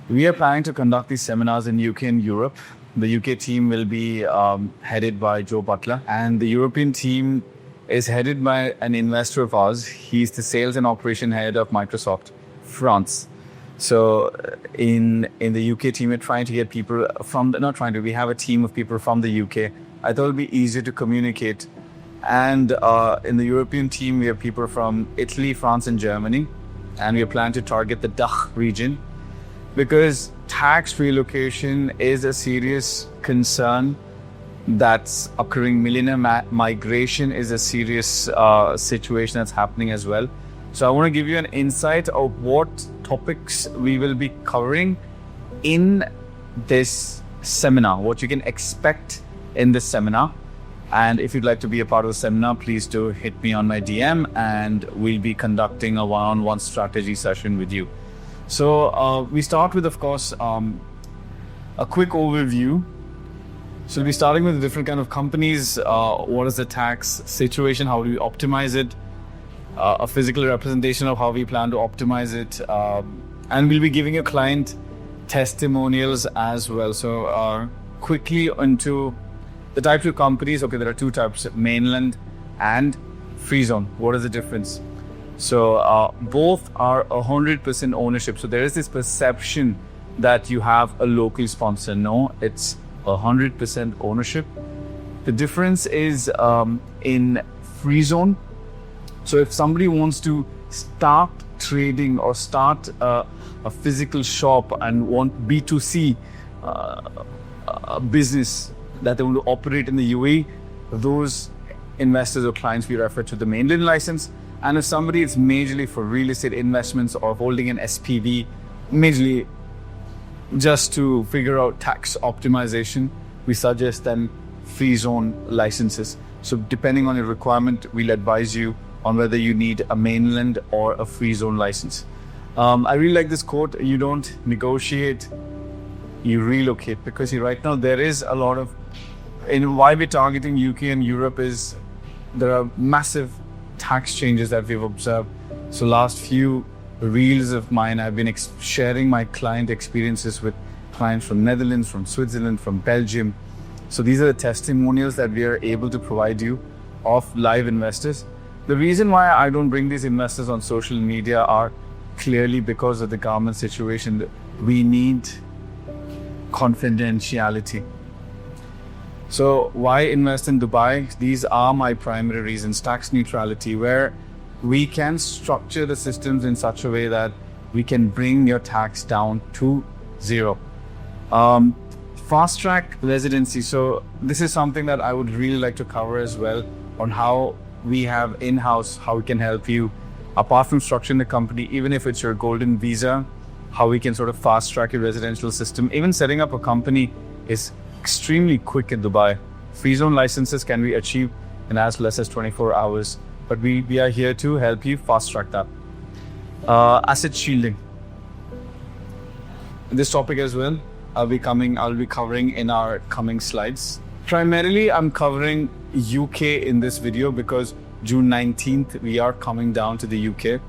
We are planning to conduct these seminars in UK and Europe. The UK team will be headed by Joe Butler, and the European team is headed by an investor of ours. He's the sales and operation head of Microsoft France. So in the UK team, we're trying to get people we have a team of people from the UK. I thought it'd be easier to communicate. And in the European team, we have people from Italy, France, and Germany. And we plan to target the DACH region because tax relocation is a serious concern that's occurring. Millionaire migration is a serious situation that's happening as well. So I want to give you an insight of what topics we will be covering in this seminar, what you can expect in this seminar. And if you'd like to be a part of the seminar, please do hit me on my DM and we'll be conducting a one-on-one strategy session with you. So we start with, of course, a quick overview. So we'll be starting with the different kind of companies. What is the tax situation? How do we optimize it? A physical representation of how we plan to optimize it. And we'll be giving a client testimonials as well. So quickly into the types of companies. Okay, there are two types, mainland and free zone. What is the difference? So both are 100% ownership. So there is this perception that you have a local sponsor. No, it's 100% ownership. The difference is in free zone. So if somebody wants to start trading or start a physical shop and want B2C a business that they want to operate in the UAE, those investors or clients we refer to the mainland license. And if somebody is majorly for real estate investments or holding an SPV, majorly just to figure out tax optimization, we suggest then free zone licenses. So depending on your requirement, we'll advise you on whether you need a mainland or a free zone license. I really like this quote: you don't negotiate, you relocate. Because right now there is a lot of, why we're targeting UK and Europe is there are massive tax changes that we've observed. So last few reels of mine, I've been sharing my client experiences with clients from Netherlands, from Switzerland, from Belgium. So these are the testimonials that we are able to provide you of live investors. The reason why I don't bring these investors on social media are clearly because of the government situation. We need confidentiality. So why invest in Dubai? These are my primary reasons. Tax neutrality, where we can structure the systems in such a way that we can bring your tax down to zero. Fast track residency. So this is something that I would really like to cover as well, on how we have in-house, how we can help you, apart from structuring the company, even if it's your golden visa, how we can sort of fast track your residential system. Even setting up a company is extremely quick in Dubai. Free zone licenses can be achieved in as less as 24 hours. But we are here to help you fast track that. Asset shielding. This topic as well, I'll be covering in our coming slides. Primarily, I'm covering UK in this video because June 19th, we are coming down to the UK.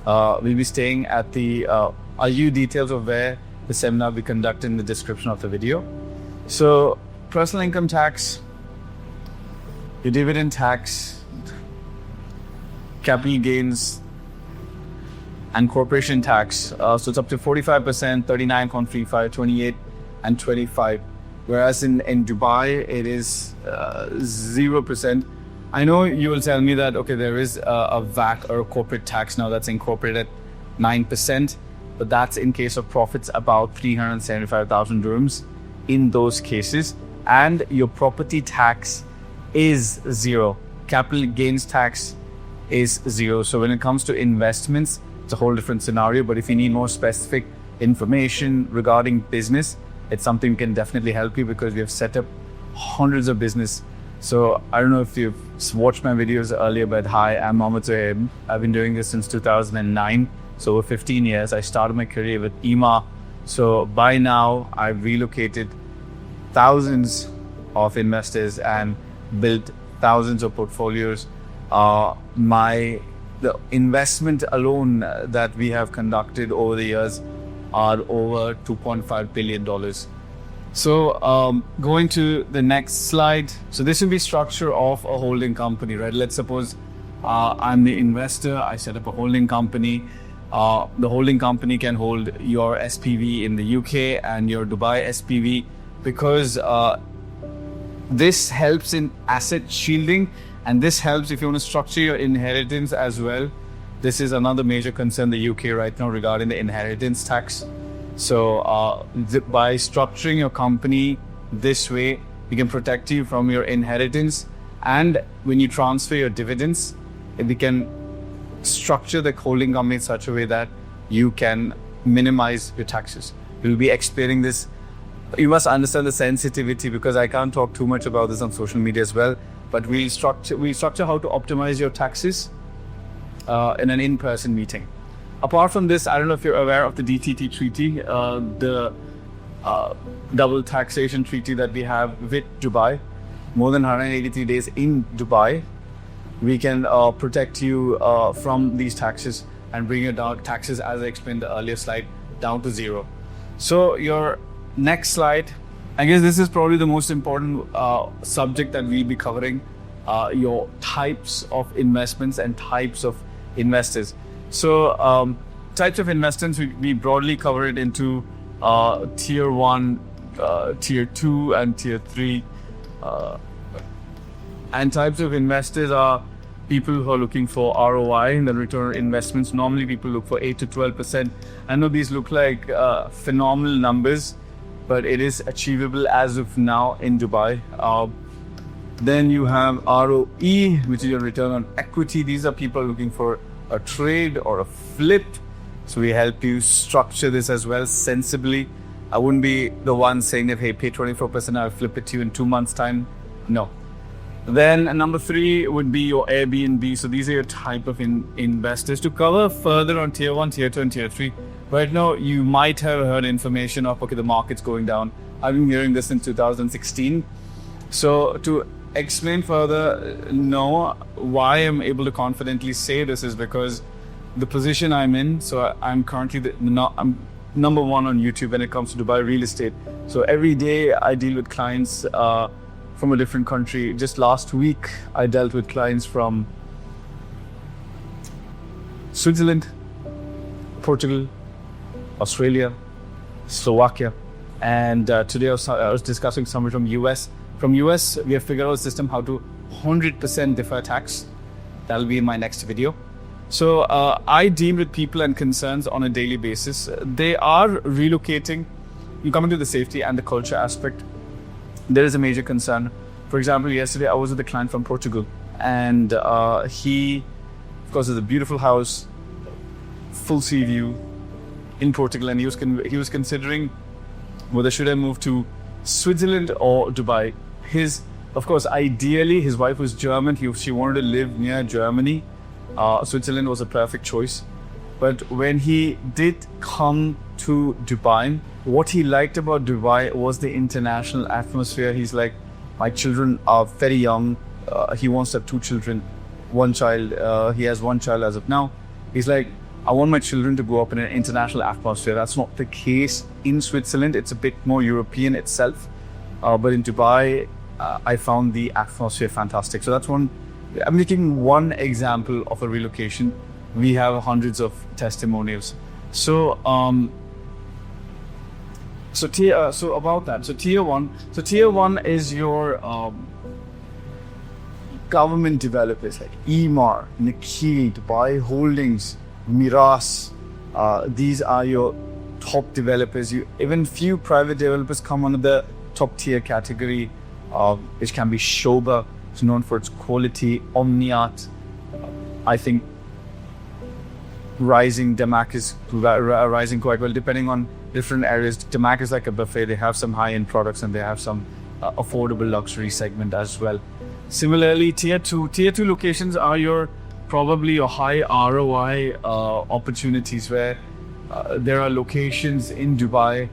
We'll be staying at the, I'll give you details of where the seminar will be conducted in the description of the video. So, personal income tax, your dividend tax, capital gains, and corporation tax. So it's up to 45%, 39.35, 28, and 25. Whereas in Dubai, it is 0%. I know you will tell me that, okay, there is a VAT or a corporate tax now that's incorporated at 9%, but that's in case of profits about 375,000 dirhams in those cases. And your property tax is zero. Capital gains tax is zero. So when it comes to investments, it's a whole different scenario. But if you need more specific information regarding business, it's something we can definitely help you, because we have set up hundreds of business. So I don't know if you've watched my videos earlier, but hi, I'm Mohammed Zohaib. I've been doing this since 2009. So over 15 years, I started my career with EMA. So by now I've relocated thousands of investors and built thousands of portfolios. The investment alone that we have conducted over the years are over $2.5 billion. So going to the next slide. So this will be structure of a holding company, right? Let's suppose I'm the investor. I set up a holding company. The holding company can hold your SPV in the UK and your Dubai SPV, because this helps in asset shielding, and this helps if you want to structure your inheritance as well. This is another major concern in the UK right now regarding the inheritance tax. So by structuring your company this way, we can protect you from your inheritance. And when you transfer your dividends, we can structure the holding company in such a way that you can minimize your taxes. We'll be explaining this. You must understand the sensitivity, because I can't talk too much about this on social media as well. But we'll structure how to optimize your taxes in an in-person meeting. Apart from this, I don't know if you're aware of the DTT treaty, the double taxation treaty that we have with Dubai. More than 183 days in Dubai, we can protect you from these taxes and bring your taxes, as I explained in the earlier slide, down to zero. So your next slide, I guess this is probably the most important subject that we'll be covering, your types of investments and types of investors. So types of investments, we broadly cover it into tier 1, tier 2 and tier 3. And types of investors are people who are looking for ROI in the return on investments. Normally people look for 8 to 12%. I know these look like phenomenal numbers, but it is achievable as of now in Dubai. Then you have ROE, which is your return on equity. These are people looking for a trade or a flip. So we help you structure this as well sensibly. I wouldn't be the one saying that, hey, pay 24%, I'll flip it to you in 2 months' time. No. Then number 3 would be your Airbnb. So these are your type of investors. To cover further on tier 1, tier 2 and tier 3, right now you might have heard information of, okay, the market's going down. I've been hearing this since 2016. So to explain further, no, why I'm able to confidently say this is because the position I'm in. So I'm currently I'm number 1 on YouTube when it comes to Dubai real estate. So every day I deal with clients from a different country. Just last week I dealt with clients from Switzerland, Portugal, Australia, Slovakia, and today I was discussing somebody from US. From US, we have figured out a system how to 100% defer tax. That'll be in my next video. So I deal with people and concerns on a daily basis. They are relocating. You come into the safety and the culture aspect. There is a major concern. For example, yesterday I was with a client from Portugal, and he, of course, has a beautiful house, full sea view in Portugal, and he was considering whether should I move to Switzerland or Dubai. Of course, ideally, his wife was German. She wanted to live near Germany. Switzerland was a perfect choice. But when he did come to Dubai, what he liked about Dubai was the international atmosphere. He's like, my children are very young. He wants to have 2 children, 1 child. He has 1 child as of now. He's like, I want my children to grow up in an international atmosphere. That's not the case in Switzerland. It's a bit more European itself. But in Dubai, I found the atmosphere fantastic. So that's one. I'm making one example of a relocation. We have hundreds of testimonials. So about that. So tier 1. So tier 1 is your government developers like Emaar, Nikhil, Dubai Holdings, Miras. These are your top developers. Even few private developers come under the top tier category, which can be Shoba. It's known for its quality. Omniat, I think rising. Damac is rising quite well, depending on different areas. Damac is like a buffet. They have some high-end products and they have some affordable luxury segment as well. Similarly, tier 2 locations are probably your high ROI opportunities, where there are locations in Dubai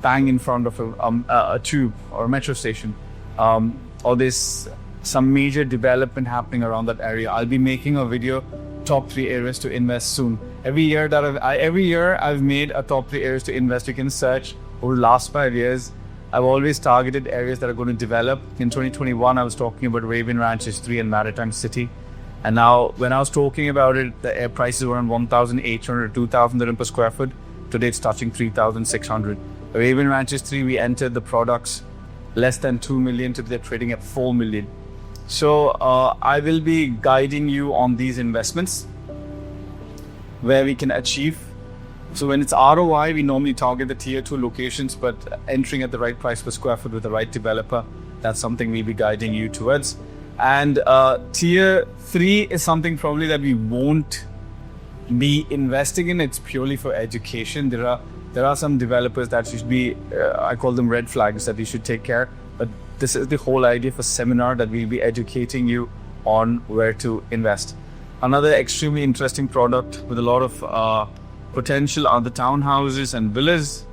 bang in front of a tube or a metro station, or there's some major development happening around that area. I'll be making a video top 3 areas to invest soon. Every year I've made a top 3 areas to invest. You can search over the last 5 years. I've always targeted areas that are going to develop. In 2021, I was talking about Raven Ranches 3 and Maritime City. And now when I was talking about it, the air prices were around 1,800, 2,000 dirham per square foot. Today it's touching 3,600. Raven Ranches 3, we entered the products less than 2 million. Today they're trading at 4 million. So I will be guiding you on these investments where we can achieve. So when it's ROI, we normally target the tier 2 locations, but entering at the right price per square foot with the right developer, that's something we'll be guiding you towards. And tier 3 is something probably that we won't be investing in. It's purely for education. There are some developers that should be, I call them red flags, that you should take care. But this is the whole idea for seminar, that we'll be educating you on where to invest. Another extremely interesting product with a lot of potential are the townhouses and villas.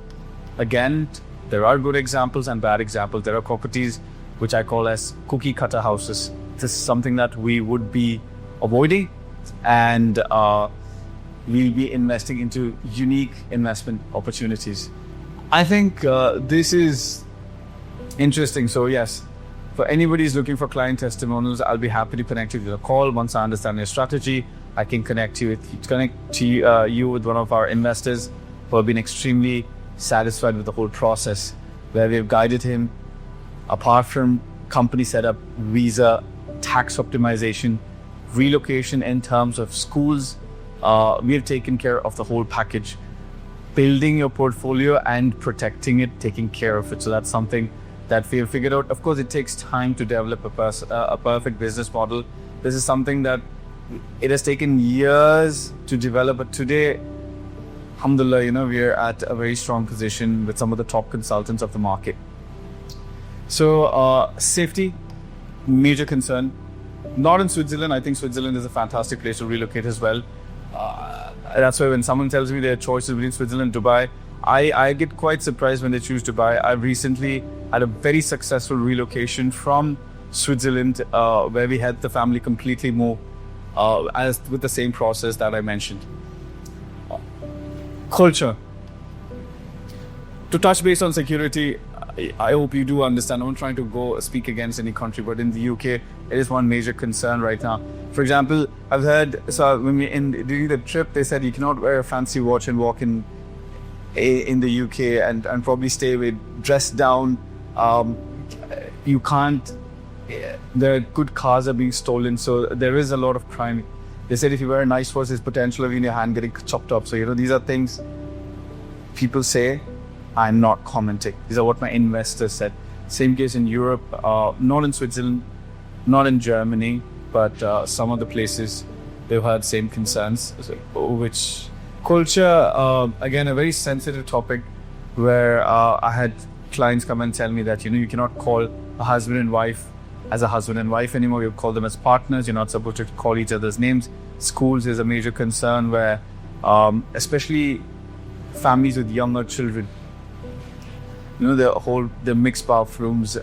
Again, there are good examples and bad examples. There are properties which I call as cookie cutter houses. This is something that we would be avoiding, and we'll be investing into unique investment opportunities. I think this is interesting. So yes, for anybody who's looking for client testimonials, I'll be happy to connect you with a call. Once I understand your strategy, I can connect you with one of our investors who have been extremely satisfied with the whole process, where we've guided him apart from company setup, visa, tax optimization, relocation in terms of schools. We have taken care of the whole package, building your portfolio and protecting it, taking care of it. So that's something that we have figured out. Of course, it takes time to develop a perfect business model. This is something that it has taken years to develop, but today, alhamdulillah, we're at a very strong position with some of the top consultants of the market. So safety, major concern. Not in Switzerland. I think Switzerland is a fantastic place to relocate as well. That's why when someone tells me their choices between Switzerland and Dubai, I get quite surprised when they choose Dubai. I recently had a very successful relocation from Switzerland where we had the family completely move as with the same process that I mentioned. Culture. To touch base on security, I hope you do understand. I'm not trying to go speak against any country, but in the UK, it is one major concern right now. For example, I've heard, so when during the trip, they said you cannot wear a fancy watch and walk in the UK and probably stay with dressed down. You can't, the good cars are being stolen, so there is a lot of crime. They said if you wear a nice watch, there's potential of in your hand getting chopped up. So, these are things people say. I'm not commenting. These are what my investors said. Same case in Europe, not in Switzerland, not in Germany, but some of the places they've had same concerns. Which culture, again, a very sensitive topic, where I had clients come and tell me that you cannot call a husband and wife as a husband and wife anymore. You call them as partners. You're not supposed to call each other's names. Schools is a major concern, where especially families with younger children, the mixed bathrooms.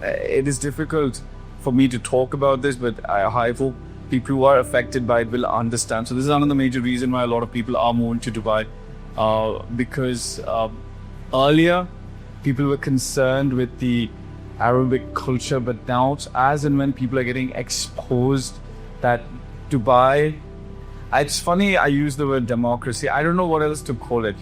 It is difficult for me to talk about this, but I hope people who are affected by it will understand. So this is another major reason why a lot of people are moving to Dubai, because earlier people were concerned with the Arabic culture, but now as and when people are getting exposed that Dubai, it's funny I use the word democracy. I don't know what else to call it,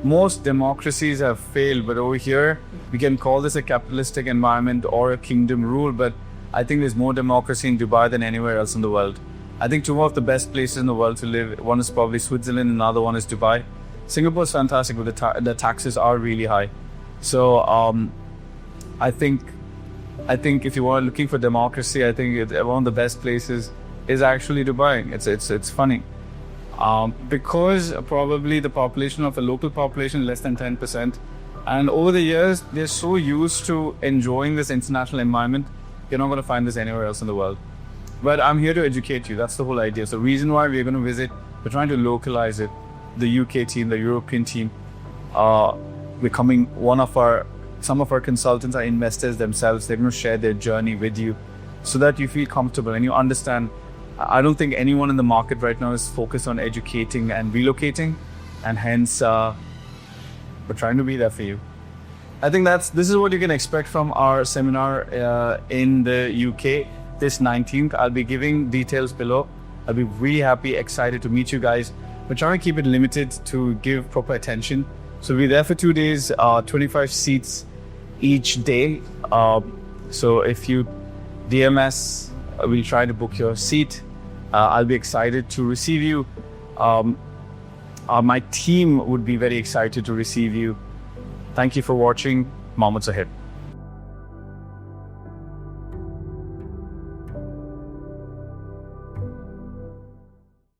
Most democracies have failed, but over here, we can call this a capitalistic environment or a kingdom rule, but I think there's more democracy in Dubai than anywhere else in the world. I think two of the best places in the world to live, one is probably Switzerland, another one is Dubai. Singapore is fantastic, but the taxes are really high. So I think if you are looking for democracy, I think one of the best places is actually Dubai. It's funny. Because probably the population of the local population is less than 10%. And over the years, they're so used to enjoying this international environment, you're not going to find this anywhere else in the world. But I'm here to educate you. That's the whole idea. So the reason why we're going to visit, we're trying to localize it. The UK team, the European team, becoming some of our consultants are investors themselves. They're going to share their journey with you so that you feel comfortable and you understand I don't think anyone in the market right now is focused on educating and relocating, and hence we're trying to be there for you. I think this is what you can expect from our seminar in the UK this 19th. I'll be giving details below. I'll be really happy, excited to meet you guys. We're trying to keep it limited to give proper attention. So we'll be there for 2 days, 25 seats each day. So if you DMS, we'll try to book your seat. I'll be excited to receive you. My team would be very excited to receive you. Thank you for watching. Moments ahead.